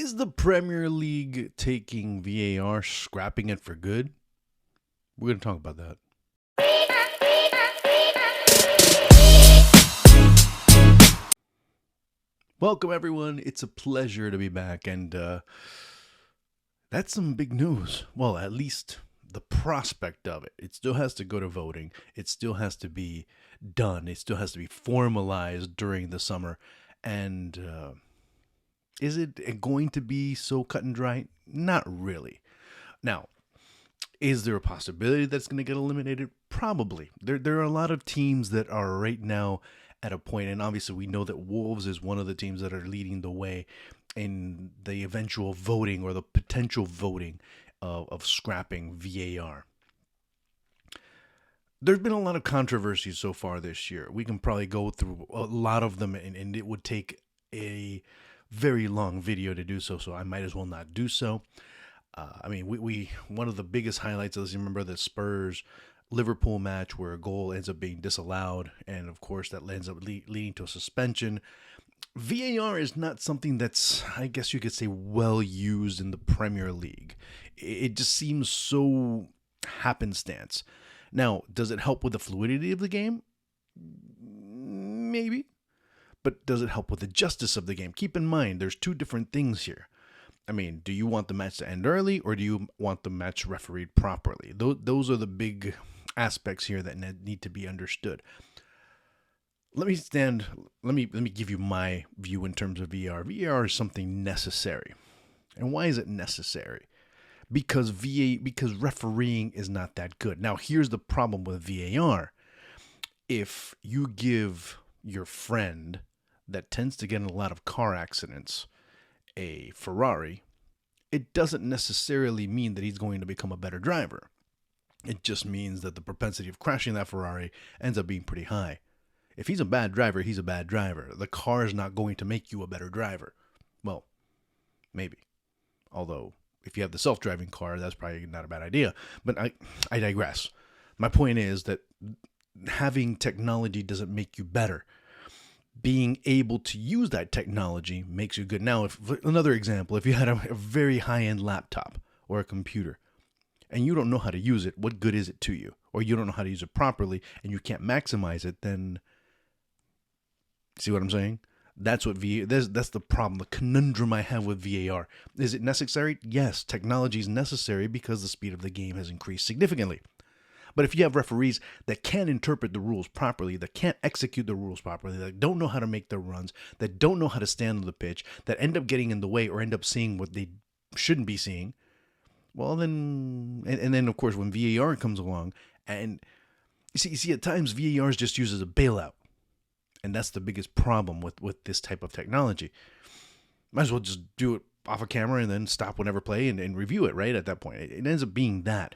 Is the Premier League taking VAR, scrapping it for good? We're going to talk about that. Welcome, everyone. It's a pleasure to be back, and that's some big news. Well, at least the prospect of it. It still has to go to voting. It still has to be done. It still has to be formalized during the summer. And is it going to be so cut and dry? Not really. Now, is there a possibility that's going to get eliminated? Probably. There are a lot of teams that are right now at a point, and obviously we know that Wolves is one of the teams that are leading the way in the eventual voting or the potential voting of scrapping VAR. There's been a lot of controversies so far this year. We can probably go through a lot of them, and it would take a very long video to do so, I might as well not do so. We one of the biggest highlights is, remember the Spurs Liverpool match where a goal ends up being disallowed, and of course that ends up leading to a suspension. VAR is not something that's, I guess you could say, well used in the Premier League. It just seems so happenstance. Now, does it help with the fluidity of the game? Maybe. But does it help with the justice of the game? Keep in mind, there's two different things here. Do you want the match to end early, or do you want the match refereed properly? Those are the big aspects here that need to be understood. Let me give you my view in terms of VAR. VAR is something necessary. And why is it necessary? Because refereeing is not that good. Now, here's the problem with VAR. If you give your friend that tends to get in a lot of car accidents a Ferrari, it doesn't necessarily mean that he's going to become a better driver. It just means that the propensity of crashing that Ferrari ends up being pretty high. If he's a bad driver, he's a bad driver. The car is not going to make you a better driver. Well, maybe. Although, if you have the self-driving car, that's probably not a bad idea. But I digress. My point is that having technology doesn't make you better. Being able to use that technology makes you good. Now, another example, if you had a very high-end laptop or a computer and you don't know how to use it, what good is it to you? Or you don't know how to use it properly and you can't maximize it, then see what I'm saying? That's the problem, the conundrum I have with VAR. Is it necessary? Yes, technology is necessary because the speed of the game has increased significantly. But if you have referees that can't interpret the rules properly, that can't execute the rules properly, that don't know how to make their runs, that don't know how to stand on the pitch, that end up getting in the way or end up seeing what they shouldn't be seeing, well then, and then of course when VAR comes along, and you see at times VAR is just used as a bailout. And that's the biggest problem with this type of technology. Might as well just do it off a camera and then stop whenever play and review it, right? At that point, it ends up being that.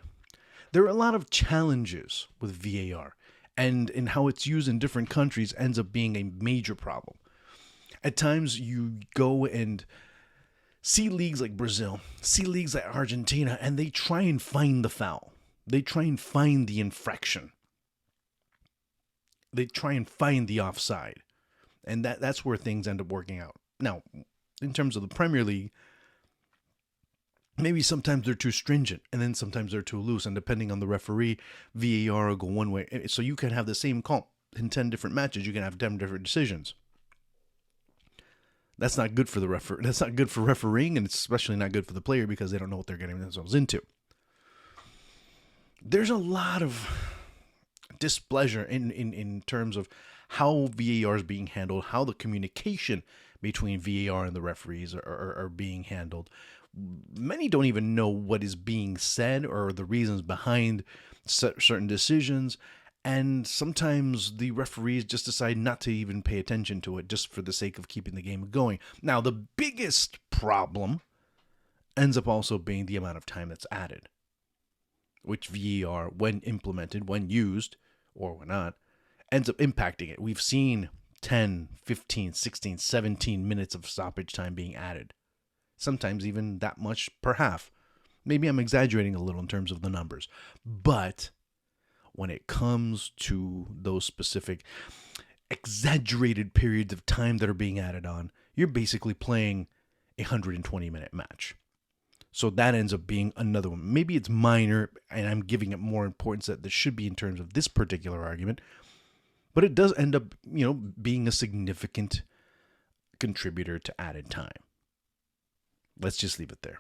There are a lot of challenges with VAR, and in how it's used in different countries ends up being a major problem. At times, you go and see leagues like Brazil, see leagues like Argentina, and they try and find the foul. They try and find the infraction. They try and find the offside. And that's where things end up working out. Now, in terms of the Premier League, maybe sometimes they're too stringent, and then sometimes they're too loose, and depending on the referee, VAR will go one way. So you can have the same call in 10 different matches. You can have 10 different decisions. That's not good for the referee. That's not good for refereeing, and it's especially not good for the player because they don't know what they're getting themselves into. There's a lot of displeasure in terms of how VAR is being handled, how the communication between VAR and the referees are being handled. Many don't even know what is being said or the reasons behind certain decisions, and sometimes the referees just decide not to even pay attention to it just for the sake of keeping the game going. Now, the biggest problem ends up also being the amount of time that's added, which VAR, when implemented, when used, or when not, ends up impacting it. We've seen 10, 15, 16, 17 minutes of stoppage time being added. Sometimes even that much per half. Maybe I'm exaggerating a little in terms of the numbers. But when it comes to those specific exaggerated periods of time that are being added on, you're basically playing a 120-minute match. So that ends up being another one. Maybe it's minor, and I'm giving it more importance that this should be in terms of this particular argument, but it does end up, being a significant contributor to added time. Let's just leave it there.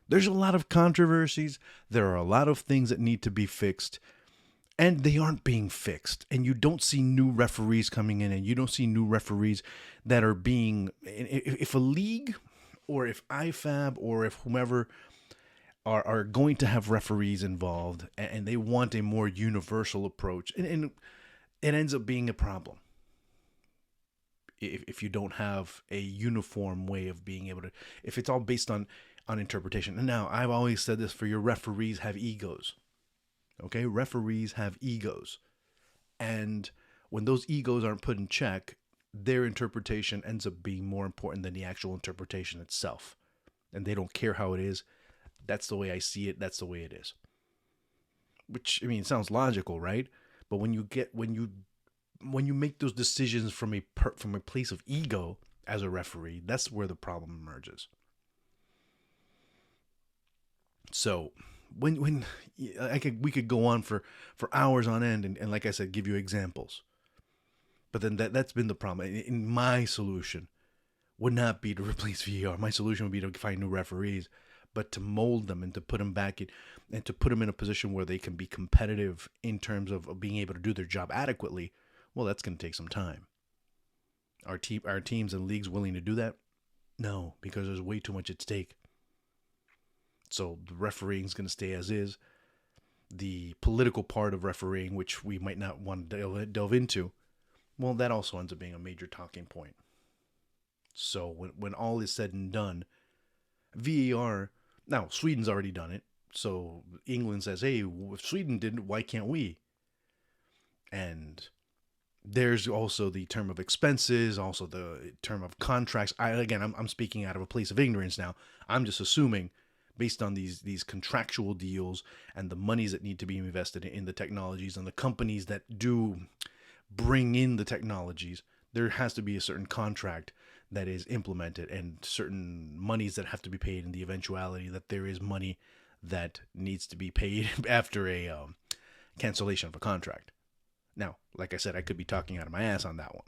There's a lot of controversies. There are a lot of things that need to be fixed, and they aren't being fixed. And you don't see new referees coming in, and you don't see new referees that are being, if a league or if IFAB or if whomever are going to have referees involved and they want a more universal approach, and it ends up being a problem if you don't have a uniform way of being able to, if it's all based on interpretation. And now, I've always said this, for your referees have egos. Okay? Referees have egos. And when those egos aren't put in check, their interpretation ends up being more important than the actual interpretation itself. And they don't care how it is. That's the way I see it. That's the way it is. Which, I mean, it sounds logical, right? But when you make those decisions from a place of ego as a referee, that's where the problem emerges. So when we could go on for hours on end and like I said, give you examples. But then that's been the problem. In my solution would not be to replace VAR. My solution would be to find new referees, but to mold them and to put them back in, and to put them in a position where they can be competitive in terms of being able to do their job adequately. Well, that's going to take some time. Are teams and leagues willing to do that? No, because there's way too much at stake. So the refereeing is going to stay as is. The political part of refereeing, which we might not want to delve into, well, that also ends up being a major talking point. So when all is said and done, VAR, now Sweden's already done it. So England says, hey, if Sweden didn't, why can't we? And there's also the term of expenses, also the term of contracts. I'm speaking out of a place of ignorance now. I'm just assuming, based on these contractual deals and the monies that need to be invested in the technologies and the companies that do bring in the technologies, there has to be a certain contract that is implemented and certain monies that have to be paid in the eventuality that there is money that needs to be paid after a cancellation of a contract. Now, like I said, I could be talking out of my ass on that one.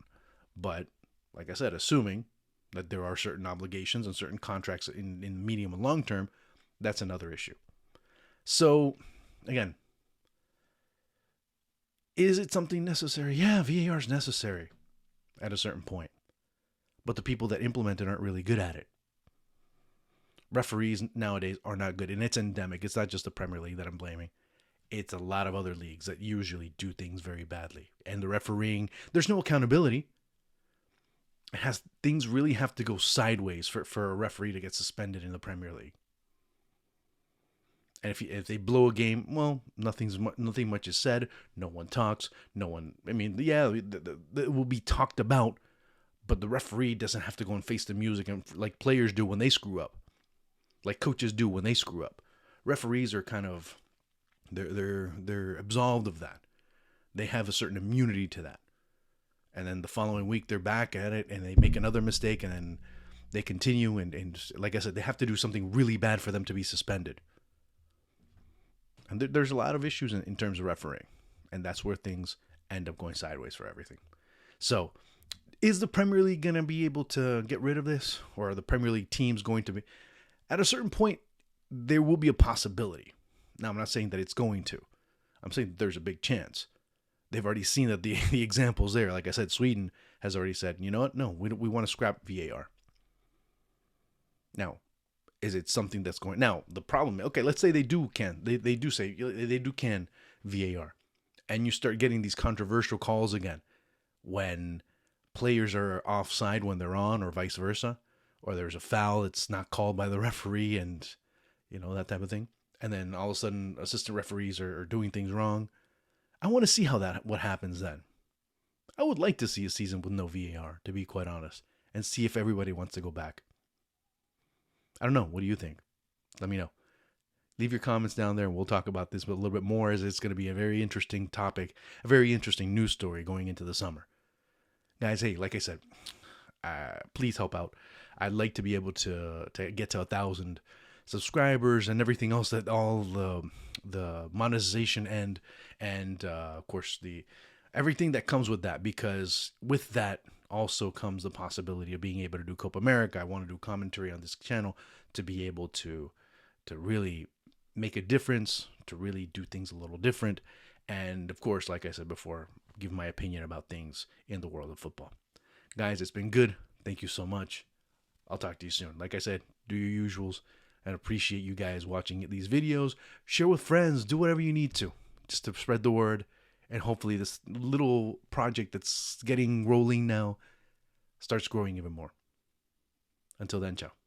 But, like I said, assuming that there are certain obligations and certain contracts in medium and long term, that's another issue. So, again, is it something necessary? Yeah, VAR is necessary at a certain point. But the people that implement it aren't really good at it. Referees nowadays are not good, and it's endemic. It's not just the Premier League that I'm blaming. It's a lot of other leagues that usually do things very badly. And the refereeing, there's no accountability. Things really have to go sideways for a referee to get suspended in the Premier League. And if they blow a game, well, nothing much is said. No one talks. No one. I mean, yeah, it will be talked about, but the referee doesn't have to go and face the music and like players do when they screw up, like coaches do when they screw up. Referees are kind of they're absolved of that. They have a certain immunity to that. And then the following week they're back at it and they make another mistake and then they continue and like I said, they have to do something really bad for them to be suspended. And there's a lot of issues in terms of refereeing. And that's where things end up going sideways for everything. So, is the Premier League going to be able to get rid of this? Or are the Premier League teams going to be? At a certain point, there will be a possibility. Now, I'm not saying that it's going to. I'm saying that there's a big chance. They've already seen that the examples there. Like I said, Sweden has already said, you know what? No, we want to scrap VAR. Now, is it something that's going... Now, the problem... Okay, let's say they do can. They do say... They do can VAR. And you start getting these controversial calls again. When players are offside when they're on or vice versa. Or there's a foul that's not called by the referee and... You know, that type of thing. And then all of a sudden, assistant referees are doing things wrong. I want to see what happens then. I would like to see a season with no VAR, to be quite honest. And see if everybody wants to go back. I don't know. What do you think? Let me know. Leave your comments down there and we'll talk about this a little bit more as it's going to be a very interesting topic, a very interesting news story going into the summer. Guys, hey, like I said, please help out. I'd like to be able to get to 1,000 subscribers and everything else, that all the monetization and of course the everything that comes with that, because with that also comes the possibility of being able to do Copa America. I want to do commentary on this channel to be able to really make a difference, to really do things a little different, and of course, like I said before, give my opinion about things in the world of football. Guys, it's been good. Thank you so much. I'll talk to you soon. Like I said, do your usuals. I appreciate you guys watching these videos. Share with friends. Do whatever you need to just to spread the word. And hopefully this little project that's getting rolling now starts growing even more. Until then, ciao.